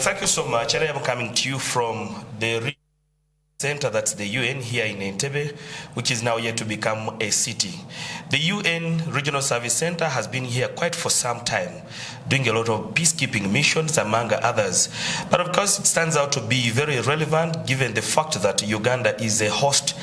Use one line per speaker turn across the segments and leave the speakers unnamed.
Thank you so much. I am coming to you from the center, that's the UN here in Entebbe, which is now yet to become a city. The UN Regional Service Center has been here quite for some time, doing a lot of peacekeeping missions among others. But of course, it stands out to be very relevant given the fact that Uganda is a host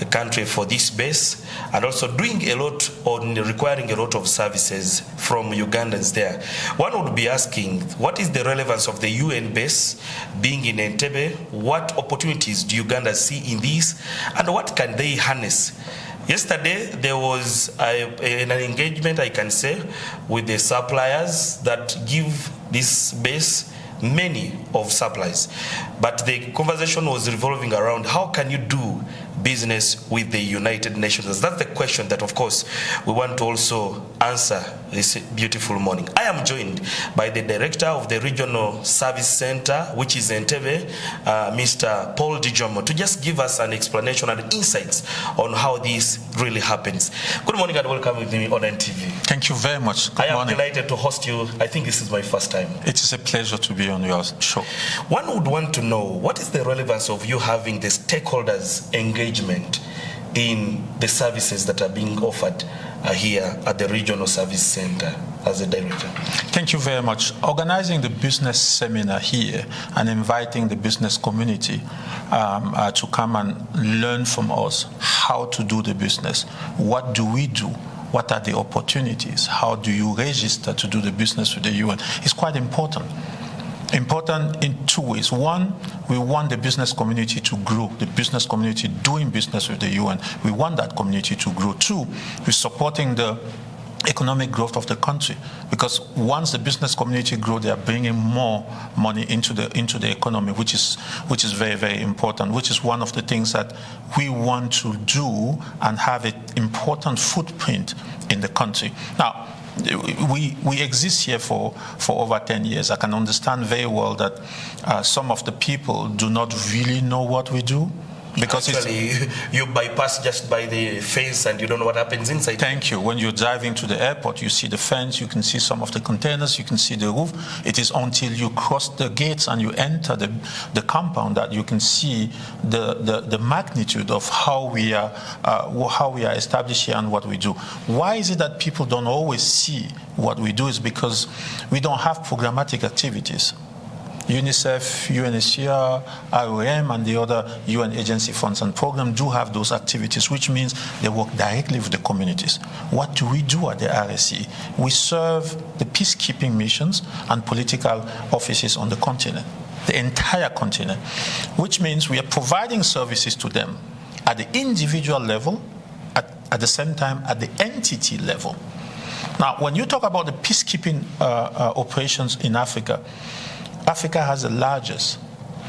country for this base and also doing a lot on requiring a lot of services from Ugandans there. One would be asking, what is the relevance of the UN base being in Entebbe? What opportunities do Uganda see in this, and what can they harness? Yesterday, there was an engagement, I can say, with the suppliers that give this base many of supplies. But the conversation was revolving around how can you do business with the United Nations? That's the question that, of course, we want to also answer this beautiful morning. I am joined by the director of the Regional Service Center, which is Entebbe, Mr. Paul Dijomo, to just give us an explanation and insights on how this really happens. Good morning and welcome with me on NTV.
Thank you very much.
I am delighted to host you. I think this is my first time.
It is a pleasure to be on your show.
One would want to know, what is the relevance of you having the stakeholders engagement in the services that are being offered here at the Regional Service Center as a director?
Thank you very much. Organizing the business seminar here and inviting the business community to come and learn from us how to do the business. What do we do? What are the opportunities? How do you register to do the business with the UN? It's quite important. Important in two ways. One, we want the business community to grow, the business community doing business with the UN. We want that community to grow. Two, we're supporting the economic growth of the country, because once the business community grow, they are bringing more money into the economy, which is very, very important, which is one of the things that we want to do and have an important footprint in the country. Now, we exist here for over 10 years. I can understand very well that some of the people do not really know what we do. Because
actually, you bypass just by the fence and you don't know what happens inside.
Thank you. When you're driving to the airport, you see the fence, you can see some of the containers, you can see the roof. It is until you cross the gates and you enter the compound that you can see the magnitude of how we are established here and what we do. Why is it that people don't always see what we do? Is because we don't have programmatic activities. UNICEF, UNHCR, IOM, and the other UN agency funds and programs do have those activities, which means they work directly with the communities. What do we do at the RSC? We serve the peacekeeping missions and political offices on the continent, the entire continent, which means we are providing services to them at the individual level, at the same time at the entity level. Now, when you talk about the peacekeeping operations in Africa, Africa has the largest,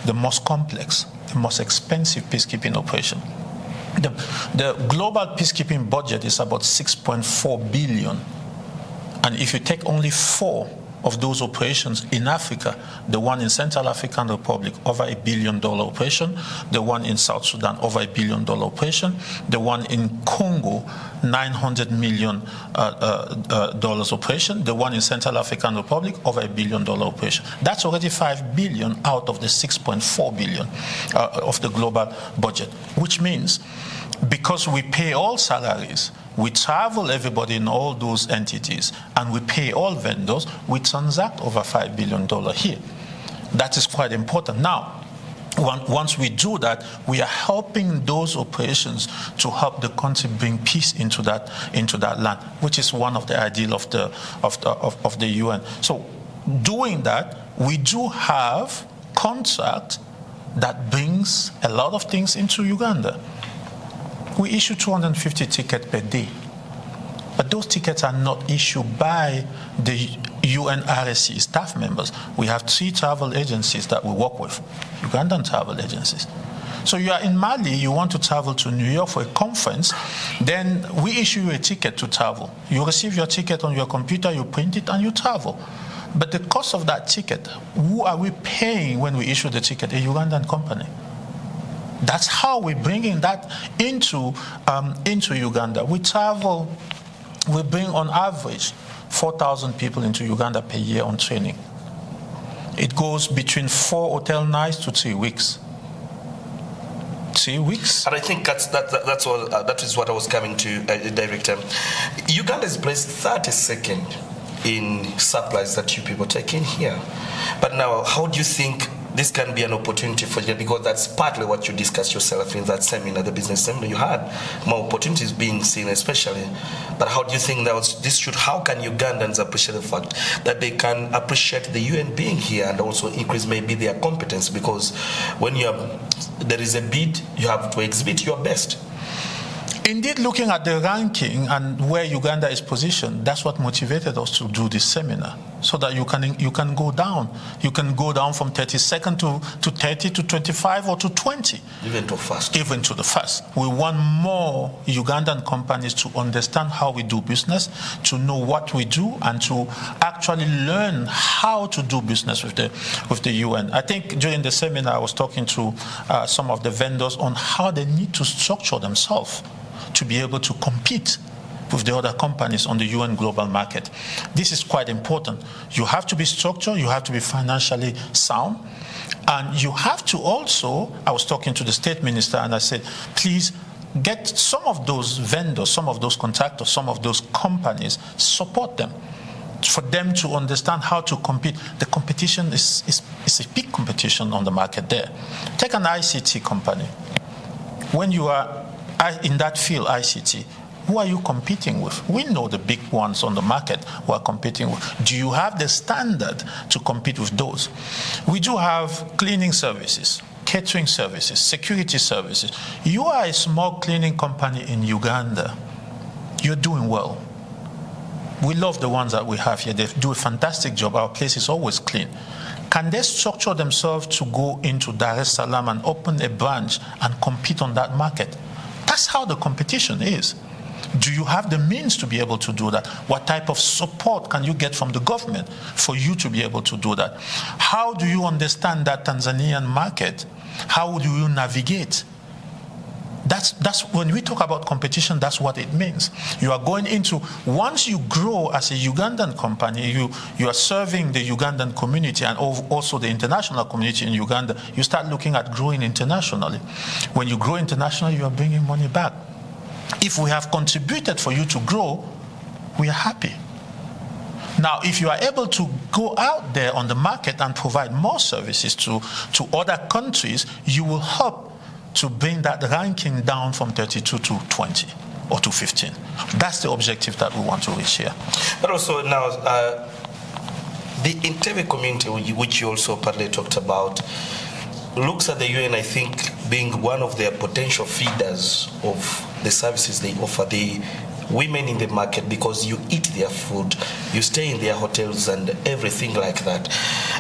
the most complex, the most expensive peacekeeping operation. The global peacekeeping budget is about 6.4 billion. And if you take only 4 of those operations in Africa, the one in Central African Republic, over $1 billion operation, the one in South Sudan, over $1 billion operation, the one in Congo, $900 million operation, the one in Central African Republic, over $1 billion operation. That's already 5 billion out of the 6.4 billion of the global budget, which means because we pay all salaries, we travel everybody in all those entities, and we pay all vendors, we transact over $5 billion here. That is quite important. Now, once we do that, we are helping those operations to help the country bring peace into that land, which is one of the ideal of the UN. So, doing that, we do have contract that brings a lot of things into Uganda. We issue 250 tickets per day. But those tickets are not issued by the UNRSC staff members. We have 3 travel agencies that we work with, Ugandan travel agencies. So you are in Mali, you want to travel to New York for a conference, then we issue you a ticket to travel. You receive your ticket on your computer, you print it, and you travel. But the cost of that ticket, who are we paying when we issue the ticket? A Ugandan company. That's how we're bringing that into Uganda. We bring on average 4,000 people into Uganda per year on training. It goes between 4 hotel nights to 3 weeks. 3 weeks.
And I think that's all. That is what I was coming to, Director. Uganda is placed 32nd in supplies that you people take in here. But now, how do you think this can be an opportunity for you? Because that's partly what you discussed yourself in that seminar, the business seminar. You had more opportunities being seen, especially. But how do you think that this should? How can Ugandans appreciate the fact that they can appreciate the UN being here and also increase maybe their competence? Because when there is a bid, you have to exhibit your best.
Indeed, looking at the ranking and where Uganda is positioned, that's what motivated us to do this seminar, so that you can go down. You can go down from 32nd to 30 to 25 or to 20.
Even to first.
Even to the first. We want more Ugandan companies to understand how we do business, to know what we do, and to actually learn how to do business with the UN. I think during the seminar I was talking to some of the vendors on how they need to structure themselves to be able to compete with the other companies on the UN global market. This is quite important. You have to be structured, you have to be financially sound, and you have to also, I was talking to the state minister and I said, please get some of those vendors, some of those contractors, some of those companies, support them, for them to understand how to compete. The competition is a big competition on the market there. Take an ICT company. When you are in that field, ICT, who are you competing with? We know the big ones on the market who are competing with. Do you have the standard to compete with those? We do have cleaning services, catering services, security services. You are a small cleaning company in Uganda. You're doing well. We love the ones that we have here. They do a fantastic job. Our place is always clean. Can they structure themselves to go into Dar es Salaam and open a branch and compete on that market? That's how the competition is. Do you have the means to be able to do that? What type of support can you get from the government for you to be able to do that? How do you understand that Tanzanian market? How do you navigate? That's when we talk about competition, that's what it means. You are going into, once you grow as a Ugandan company, you are serving the Ugandan community and also the international community in Uganda, you start looking at growing internationally. When you grow internationally, you are bringing money back. If we have contributed for you to grow, we are happy. Now, if you are able to go out there on the market and provide more services to other countries, you will help to bring that ranking down from 32 to 20 or to 15. That's the objective that we want to reach here.
But also now, the Entebbe community, which you also partly talked about, looks at the UN, I think, being one of their potential feeders of the services they offer. The women in the market, because you eat their food, you stay in their hotels and everything like that.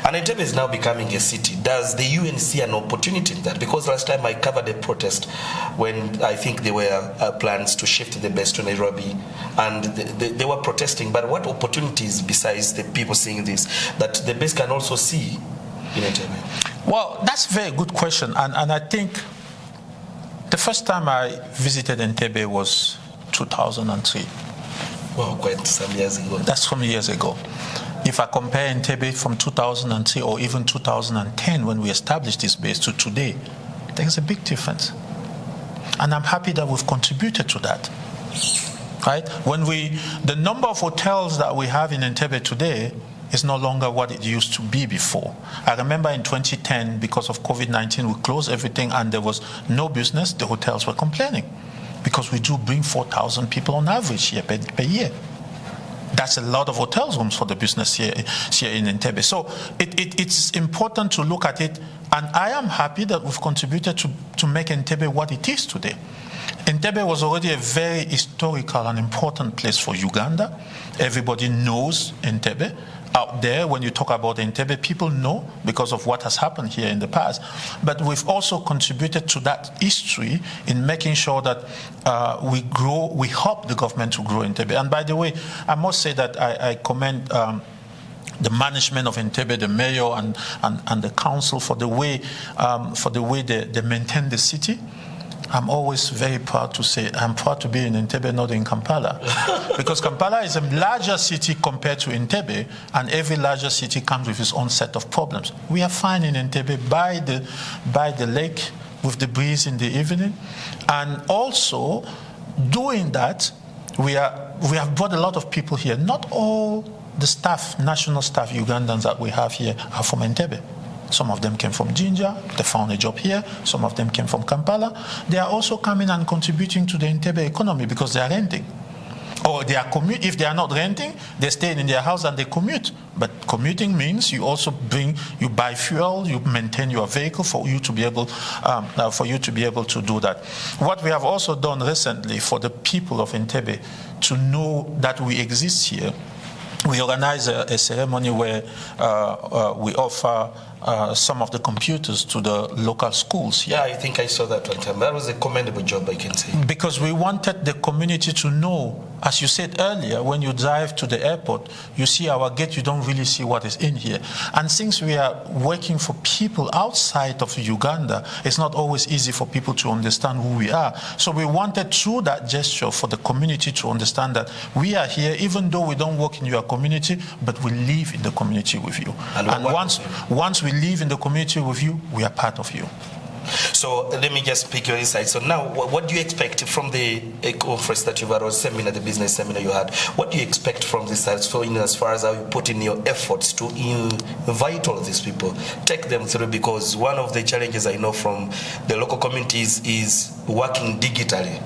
And Entebbe is now becoming a city. Does the UN see an opportunity in that? Because last time I covered a protest when I think there were plans to shift the base to Nairobi, and they were protesting. But what opportunities, besides the people seeing this, that the base can also see in Entebbe?
Well, that's a very good question. And I think the first time I visited Entebbe was 2003.
Well, quite some years ago.
That's some years ago. If I compare Entebbe from 2003 or even 2010 when we established this base to today, there's a big difference. And I'm happy that we've contributed to that. Right? The number of hotels that we have in Entebbe today is no longer what it used to be before. I remember in 2010, because of COVID-19, we closed everything and there was no business. The hotels were complaining, because we do bring 4,000 people on average here per year. That's a lot of hotel rooms for the business here in Entebbe. So it's important to look at it, and I am happy that we've contributed to make Entebbe what it is today. Entebbe was already a very historical and important place for Uganda. Everybody knows Entebbe. Out there, when you talk about Entebbe, people know because of what has happened here in the past. But we've also contributed to that history in making sure that we help the government to grow Entebbe. And by the way, I must say that I commend the management of Entebbe, the mayor and the council for the way they maintain the city. I'm always very proud to say I'm proud to be in Entebbe, not in Kampala. Because Kampala is a larger city compared to Entebbe, and every larger city comes with its own set of problems. We are fine in Entebbe by the lake with the breeze in the evening. And also, doing that, we have brought a lot of people here. Not all the staff, national staff, Ugandans that we have here are from Entebbe. Some of them came from Jinja, they found a job here. Some of them came from Kampala. They are also coming and contributing to the Entebbe economy because they are renting. Or they are if they are not renting, they stay in their house and they commute. But commuting means you also you buy fuel, you maintain your vehicle for you to be able to do that. What we have also done recently for the people of Entebbe to know that we exist here, we organize a ceremony where we offer some of the computers to the local schools here.
Yeah, I think I saw that one time. That was a commendable job, I can say.
Because we wanted the community to know, as you said earlier, when you drive to the airport, you see our gate, you don't really see what is in here. And since we are working for people outside of Uganda, it's not always easy for people to understand who we are. So we wanted through that gesture for the community to understand that we are here, even though we don't work in your community, but we live in the community with you. And once we live in the community with you, we are part of you.
So let me just pick your insight. So now, what do you expect from the conference that you've had, or seminar, the business seminar you had? What do you expect from this side? So as far as how you put in your efforts to invite all of these people, take them through, because one of the challenges I know from the local communities is working digitally.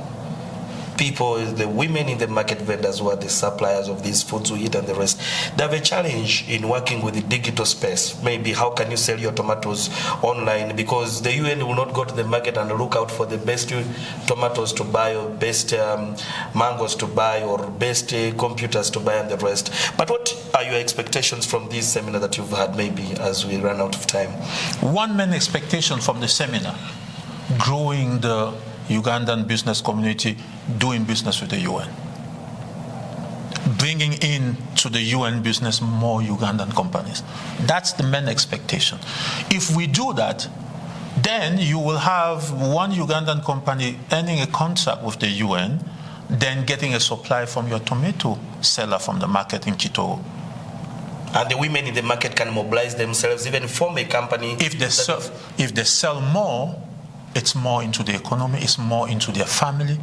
People, the women in the market vendors who are the suppliers of these foods we eat and the rest, they have a challenge in working with the digital space. Maybe how can you sell your tomatoes online, because the UN will not go to the market and look out for the best tomatoes to buy, or best mangoes to buy, or best computers to buy and the rest. But what are your expectations from this seminar that you've had, maybe as we run out of time?
One main expectation from the seminar, growing the Ugandan business community doing business with the UN. Bringing in to the UN business more Ugandan companies. That's the main expectation. If we do that, then you will have one Ugandan company earning a contract with the UN, then getting a supply from your tomato seller from the market in Kitoro.
And the women in the market can mobilize themselves, even form a company.
If they sell more, it's more into the economy, it's more into their family,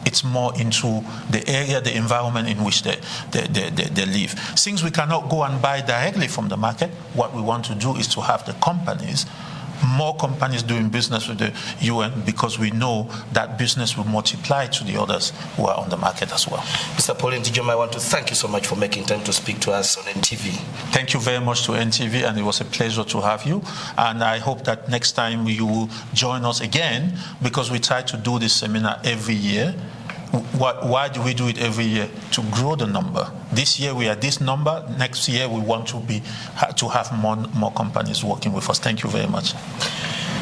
it's more into the area, the environment in which they live. Since we cannot go and buy directly from the market, what we want to do is to have the companies, more companies doing business with the UN, because we know that business will multiply to the others who are on the market as well.
Mr. Paul Ntijoma, I want to thank you so much for making time to speak to us on NTV.
Thank you very much to NTV, and it was a pleasure to have you. And I hope that next time you will join us again, because we try to do this seminar every year. Why do we do it every year? To grow the number. This year we are this number. Next year we want to have more companies working with us. Thank you very much.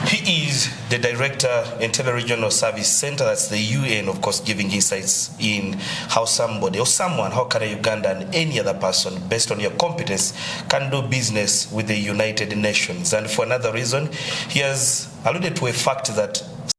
He is the director, Entebbe Regional Service Center. That's the UN, of course, giving insights in how somebody or someone, how can a Ugandan and any other person, based on your competence, can do business with the United Nations. And for another reason, he has alluded to a fact that